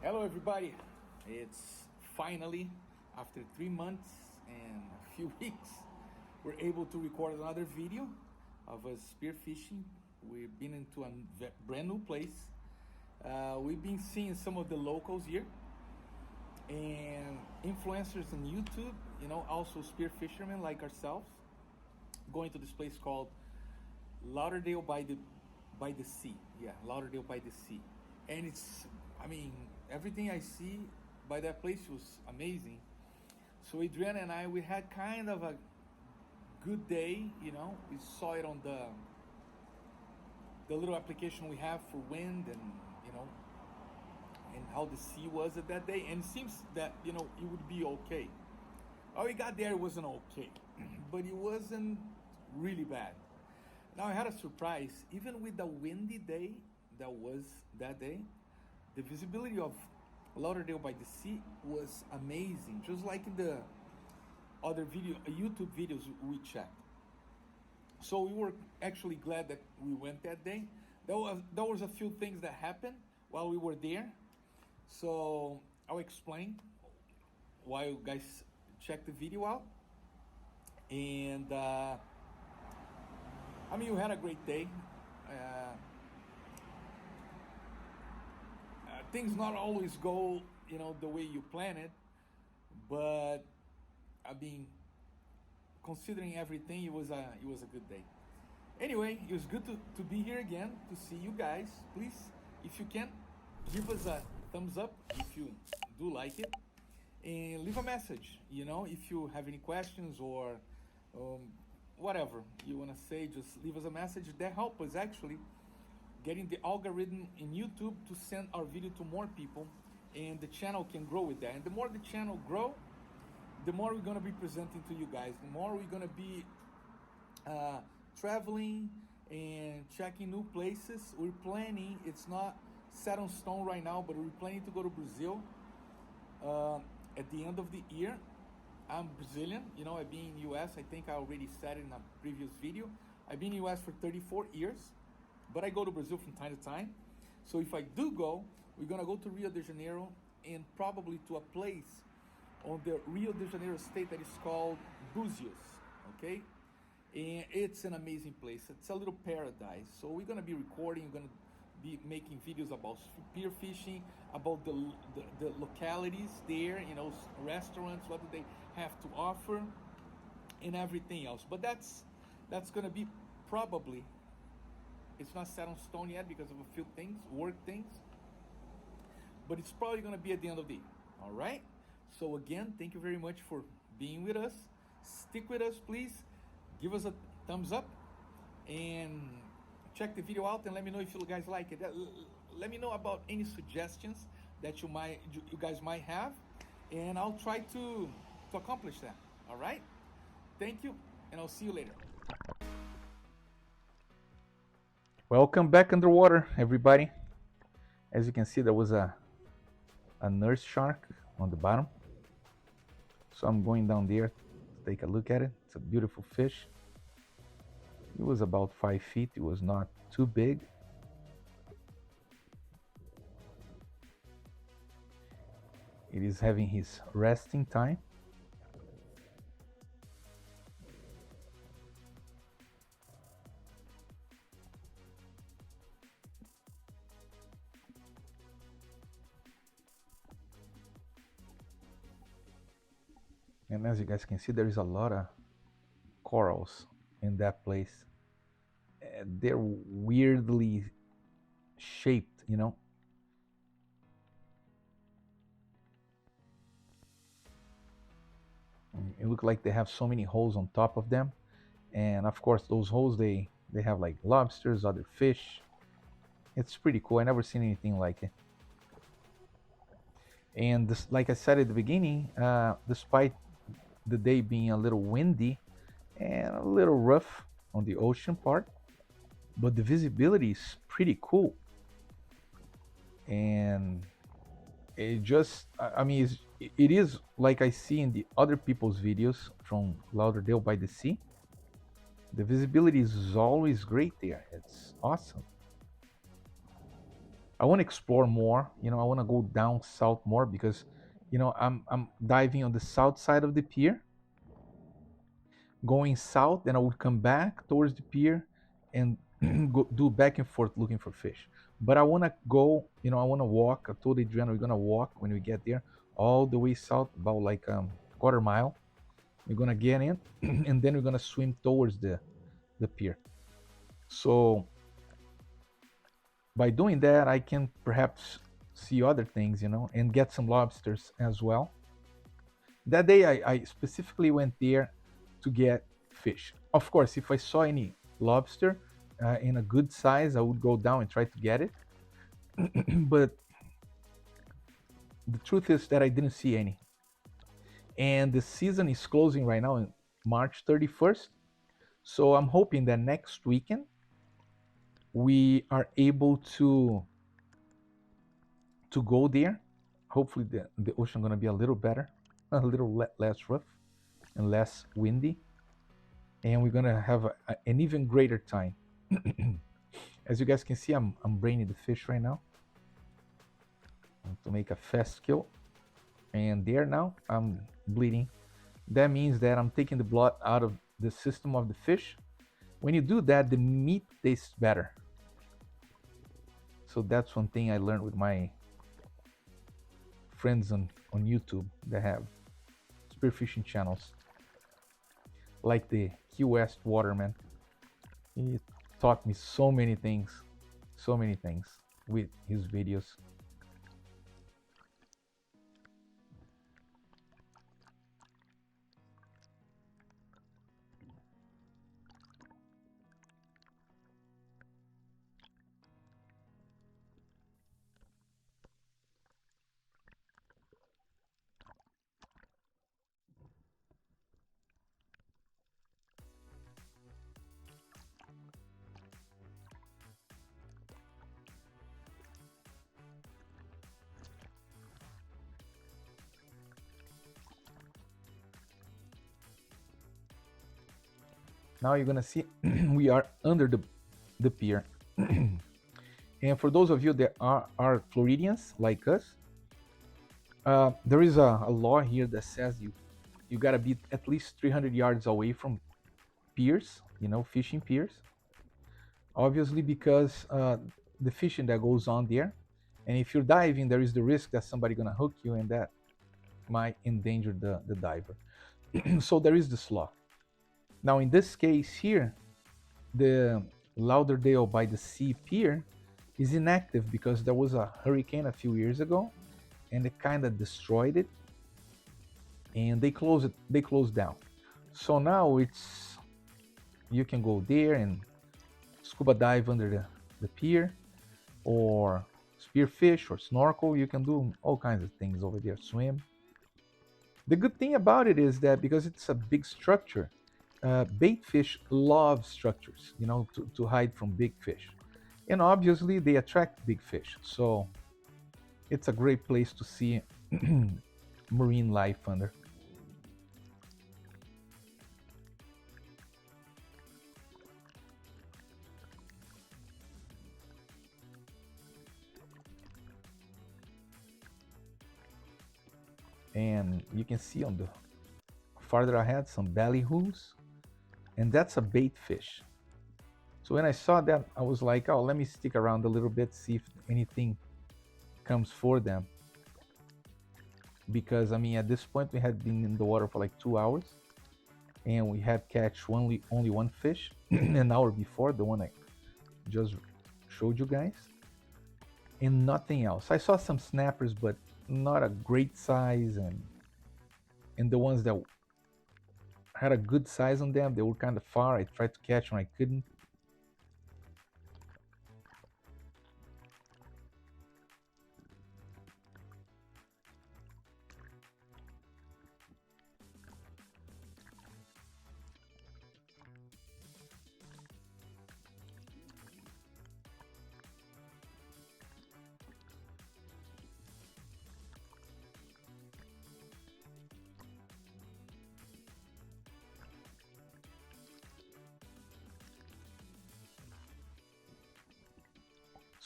Hello everybody, it's finally, after 3 months and a few weeks, we're able to record another video of us spearfishing. We've been into a brand new place. We've been seeing some of the locals here and influencers on YouTube, also spear fishermen like ourselves, going to this place called Lauderdale by the sea. Yeah, Lauderdale by the sea. And everything I see by that place was amazing. So Adriana and I, we had kind of a good day. We saw it on the little application we have for wind and how the sea was at that day. And it seems that it would be okay. How we got there, it wasn't okay, but it wasn't really bad. Now I had a surprise. Even with the windy day that was that day, the visibility of Lauderdale by the sea was amazing, just like in the other YouTube videos we checked. So we were actually glad that we went that day. There was a few things that happened while we were there. So I'll explain while you guys check the video out. And we had a great day. Things not always go, the way you plan it, but considering everything, it was a good day. Anyway, it was good to be here again, to see you guys. Please, if you can, give us a thumbs up if you do like it, and leave a message. If you have any questions or whatever you want to say, just leave us a message. That helps us actually getting the algorithm in YouTube to send our video to more people, and the channel can grow with that. And the more the channel grow, the more we're gonna be presenting to you guys, the more we're gonna be traveling and checking new places. We're planning, it's not set on stone right now, but we're planning to go to Brazil at the end of the year. I'm Brazilian, I've been in US, I think I already said it in a previous video. I've been in US for 34 years, but I go to Brazil from time to time. So if I do go, we're gonna go to Rio de Janeiro and probably to a place on the Rio de Janeiro state that is called Búzios, okay? And it's an amazing place. It's a little paradise. So we're gonna be recording, we're gonna be making videos about spear fishing, about the localities there, restaurants, what do they have to offer, and everything else. But that's gonna be probably, it's not set on stone yet because of a few things, work things, but it's probably gonna be at the end of the year, all right? So again, thank you very much for being with us. Stick with us, please. Give us a thumbs up and check the video out and let me know if you guys like it. Let me know about any suggestions that you guys might have, and I'll try to accomplish that. All right? Thank you, and I'll see you later. Welcome back underwater, everybody. As you can see, there was a nurse shark on the bottom. So I'm going down there to take a look at it. It's a beautiful fish. It was about 5 feet. It was not too big. It is having his resting time. And as you guys can see, there is a lot of corals in that place. They're weirdly shaped, It looks like they have so many holes on top of them. And of course, those holes, they have like lobsters, other fish. It's pretty cool. I never seen anything like it. And this, like I said at the beginning, despite the day being a little windy and a little rough on the ocean part, but the visibility is pretty cool. And it just, it is like I see in the other people's videos from Lauderdale by the sea. The visibility is always great there. It's awesome. I want to explore more. I want to go down south more because, I'm diving on the south side of the pier, going south, then I would come back towards the pier and do back and forth looking for fish. But I want to go, I want to walk. I told Adriana we're gonna walk when we get there all the way south, about like quarter mile. We're gonna get in, and then we're gonna swim towards the pier. So by doing that, I can perhaps see other things, and get some lobsters as well. That day, I specifically went there to get fish. Of course, if I saw any lobster in a good size, I would go down and try to get it. But the truth is that I didn't see any. And the season is closing right now on March 31st. So I'm hoping that next weekend we are able to go there. Hopefully the ocean gonna be a little better, a little less rough and less windy, and we're gonna have an even greater time. As you guys can see, I'm braining the fish right now to make a fast kill, and there now I'm bleeding. That means that I'm taking the blood out of the system of the fish. When you do that, the meat tastes better. So that's one thing I learned with my friends on YouTube that have spearfishing channels, like the Key West Waterman. He taught me so many things with his videos. Now you're gonna see we are under the pier. And for those of you that are Floridians like us, there is a law here that says you gotta be at least 300 yards away from piers, fishing piers. Obviously, because the fishing that goes on there, and if you're diving, there is the risk that somebody gonna hook you, and that might endanger the diver. So there is this law. Now, in this case here, the Lauderdale by the Sea pier is inactive because there was a hurricane a few years ago, and it kind of destroyed it, and they closed down. So now you can go there and scuba dive under the pier, or spearfish or snorkel. You can do all kinds of things over there, swim. The good thing about it is that because it's a big structure, bait fish love structures, to hide from big fish. And obviously they attract big fish. So it's a great place to see marine life under. And you can see on the farther ahead some ballyhoos, and that's a bait fish. So when I saw that, I was like, oh, let me stick around a little bit, see if anything comes for them. Because at this point we had been in the water for like 2 hours, and we had catch only one fish an hour before, the one I just showed you guys, and nothing else. I saw some snappers, but not a great size, and the ones that had a good size on them, they were kind of far. I tried to catch them, I couldn't.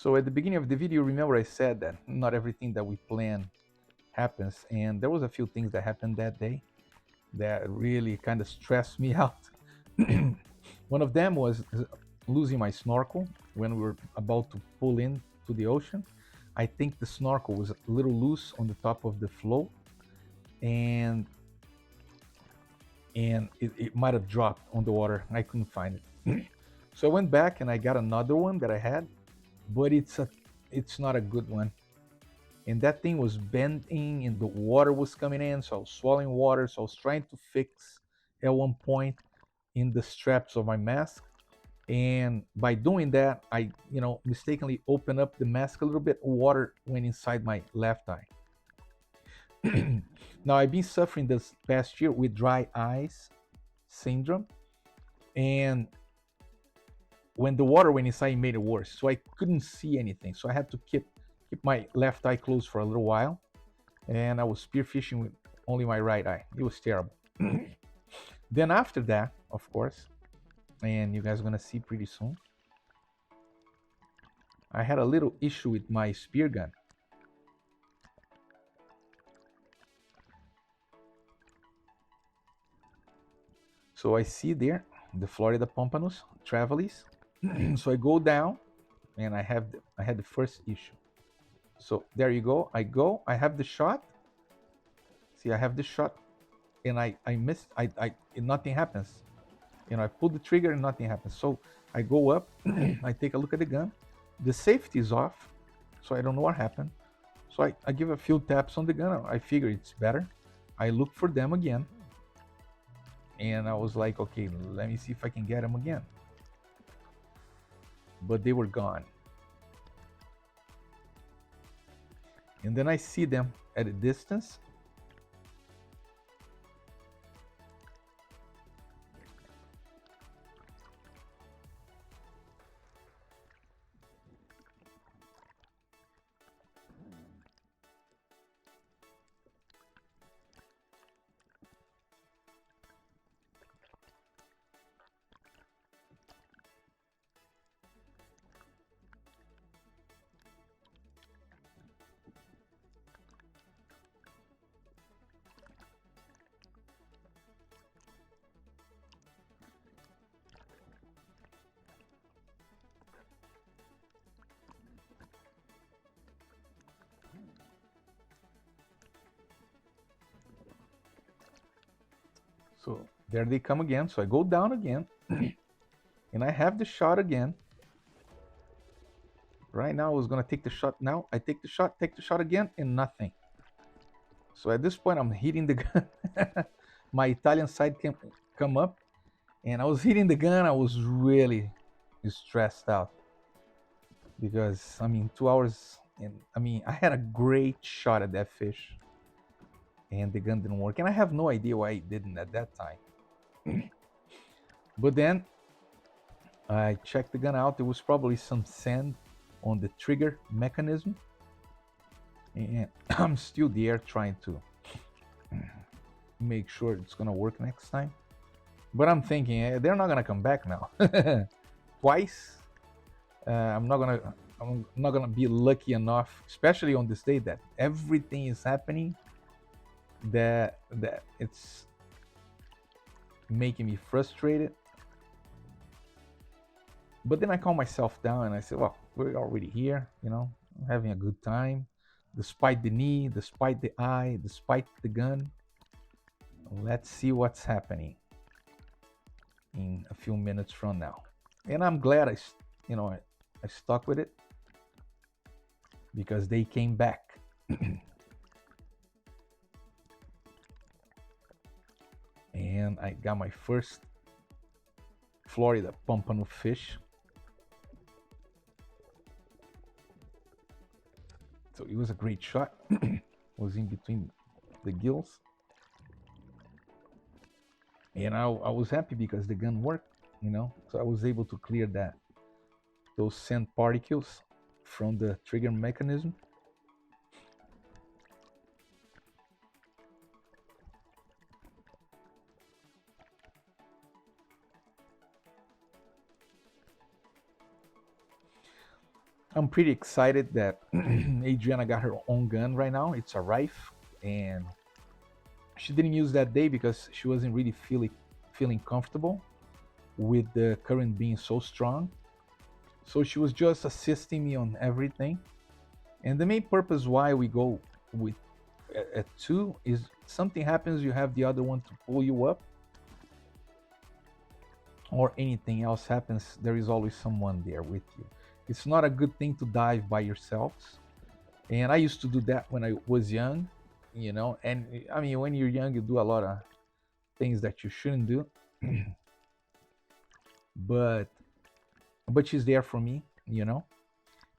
So at the beginning of the video, remember I said that not everything that we plan happens, and there was a few things that happened that day that really kind of stressed me out. One of them was losing my snorkel when we were about to pull in to the ocean. I think the snorkel was a little loose on the top of the float, and it might have dropped on the water. I couldn't find it. So I went back and I got another one that I had, but it's not a good one. And that thing was bending and the water was coming in, so I was swallowing water. So I was trying to fix at one point in the straps of my mask. And by doing that, I, mistakenly opened up the mask a little bit. Water went inside my left eye. Now I've been suffering this past year with dry eyes syndrome, and when the water went inside, it made it worse. So I couldn't see anything. So I had to keep my left eye closed for a little while, and I was spearfishing with only my right eye. It was terrible. Then after that, of course, and you guys are gonna see pretty soon, I had a little issue with my spear gun. So I see there the Florida Pompanos Travelis. So I go down, and I had the first issue. So there you go. I have the shot. See, I have the shot, and I missed. Nothing happens. I pull the trigger and nothing happens. So I go up, I take a look at the gun. The safety is off, so I don't know what happened. So I give a few taps on the gun. I figure it's better. I look for them again, and I was like, okay, let me see if I can get them again. But they were gone. And then I see them at a distance. So there they come again. So I go down again, and I have the shot again. Right now, I was gonna take the shot. Now I take the shot again, and nothing. So at this point, I'm hitting the gun. My Italian side can come up, and I was hitting the gun. I was really stressed out because 2 hours, and I had a great shot at that fish, and the gun didn't work, and I have no idea why it didn't at that time. But then I checked the gun out. There was probably some sand on the trigger mechanism, and I'm still there trying to make sure it's gonna work next time. But I'm thinking they're not gonna come back now twice. I'm not gonna be lucky enough, especially on this day that everything is happening, that it's making me frustrated. But then I calm myself down and I say, well, we're already here, having a good time, despite the knee, despite the eye, despite the gun. Let's see what's happening in a few minutes from now. And I'm glad I stuck with it because they came back. And I got my first Florida pompano fish. So it was a great shot. Was in between the gills. And I was happy because the gun worked, so I was able to clear those sand particles from the trigger mechanism. I'm pretty excited that Adriana got her own gun right now. It's a rifle, and she didn't use that day because she wasn't really feeling comfortable with the current being so strong. So she was just assisting me on everything. And the main purpose why we go with at two is something happens, you have the other one to pull you up, or anything else happens, there is always someone there with you. It's not a good thing to dive by yourselves. And I used to do that when I was young, you know. And I mean, when you're young, you do a lot of things that you shouldn't do. but she's there for me, you know.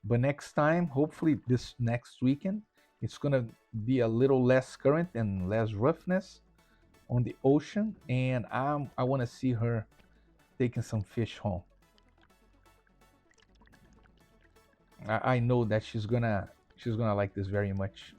But next time, hopefully this next weekend, it's gonna be a little less current and less roughness on the ocean, and I want to see her taking some fish home. I know that she's gonna like this very much.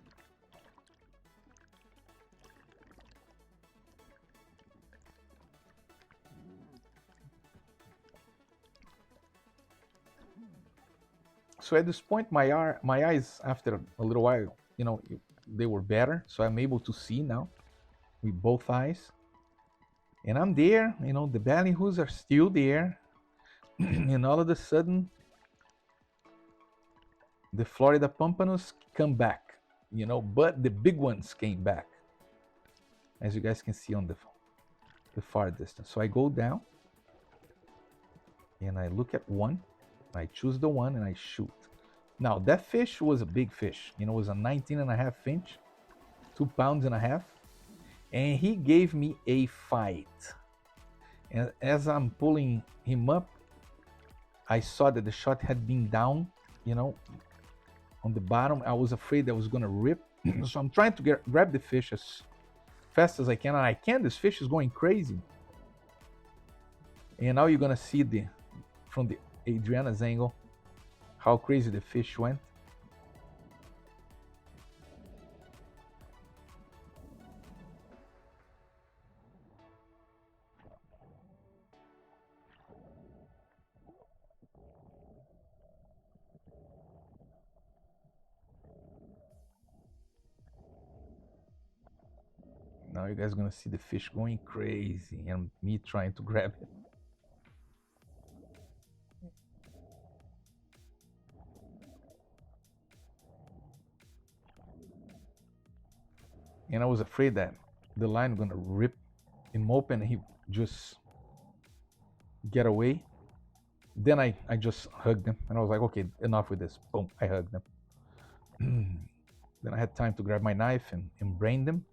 So at this point, my eyes, after a little while, you know, they were better, so I'm able to see now with both eyes. And I'm there, you know, the ballyhoos are still there, and all of a sudden, the Florida pompanos come back, you know, but the big ones came back, as you guys can see on the far distance. So I go down and I look at one, I choose the one and I shoot. Now that fish was a big fish, you know, it was a 19.5 inch, 2 pounds and a half, and he gave me a fight. And as I'm pulling him up, I saw that the shot had been down, you know, on the bottom. I was afraid that I was gonna rip. So I'm trying to grab the fish as fast as I can, and I can. This fish is going crazy. And now you're gonna see from the Adriana's angle how crazy the fish went. Now you guys are gonna see the fish going crazy and me trying to grab it. And I was afraid that the line was gonna rip him open and he just get away. Then I just hugged him and I was like, okay, enough with this. Boom, I hugged him. Then I had time to grab my knife and brain them.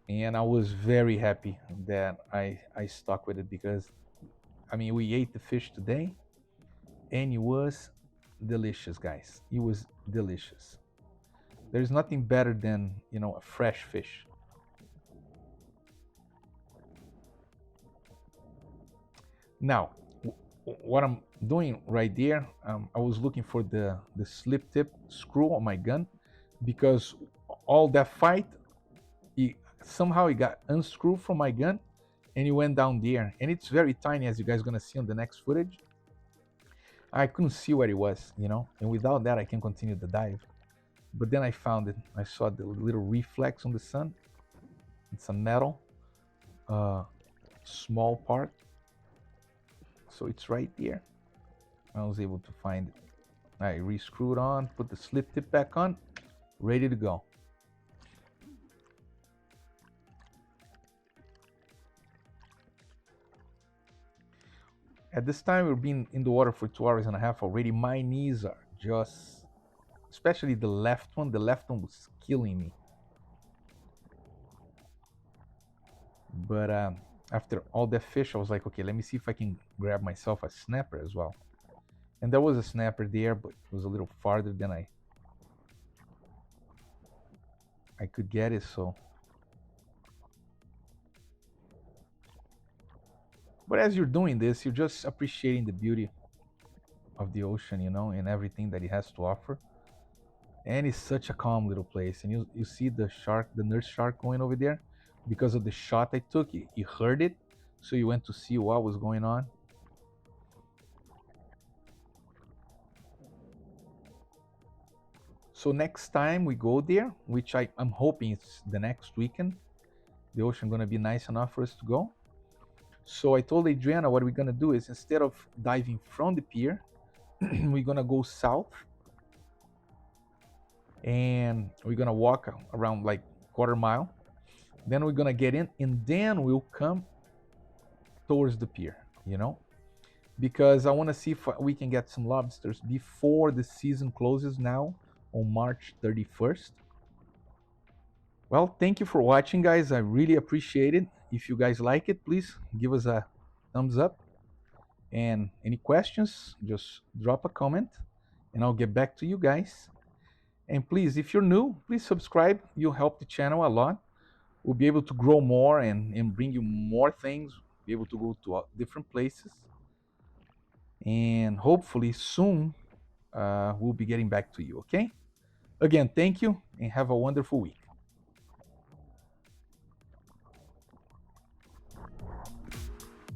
And I was very happy that I stuck with it because, I mean, we ate the fish today and it was delicious, guys. It was delicious. There's nothing better than, you know, a fresh fish. Now, what I'm doing right there, I was looking for the slip tip screw on my gun because all that fight, somehow it got unscrewed from my gun and it went down there. And it's very tiny, as you guys are gonna see on the next footage. I couldn't see where it was, you know, and without that I can continue the dive. But then I found it. I saw the little reflex on the sun. It's a metal, small part. So it's right there. I was able to find it. I re-screwed on, put the slip tip back on, ready to go. At this time, we've been in the water for 2 hours and a half already. My knees are just, especially the left one. The left one was killing me. But after all that fish, I was like, okay, let me see if I can grab myself a snapper as well. And there was a snapper there, but it was a little farther than I could get it. So, but as you're doing this, you're just appreciating the beauty of the ocean, you know, and everything that it has to offer. And it's such a calm little place. And you see the shark, the nurse shark going over there because of the shot I took. He heard it, so he went to see what was going on. So next time we go there, which I'm hoping it's the next weekend, the ocean gonna be nice enough for us to go. So I told Adriana what we're gonna do is instead of diving from the pier, we're gonna go south and we're gonna walk around like quarter mile. Then we're gonna get in and then we'll come towards the pier, you know, because I want to see if we can get some lobsters before the season closes now on March 31st. Well, thank you for watching, guys. I really appreciate it. If you guys like it, please give us a thumbs up. And any questions, just drop a comment and I'll get back to you guys. And please, if you're new, please subscribe. You'll help the channel a lot. We'll be able to grow more and bring you more things, be able to go to different places. And hopefully soon we'll be getting back to you, okay? Again, thank you and have a wonderful week.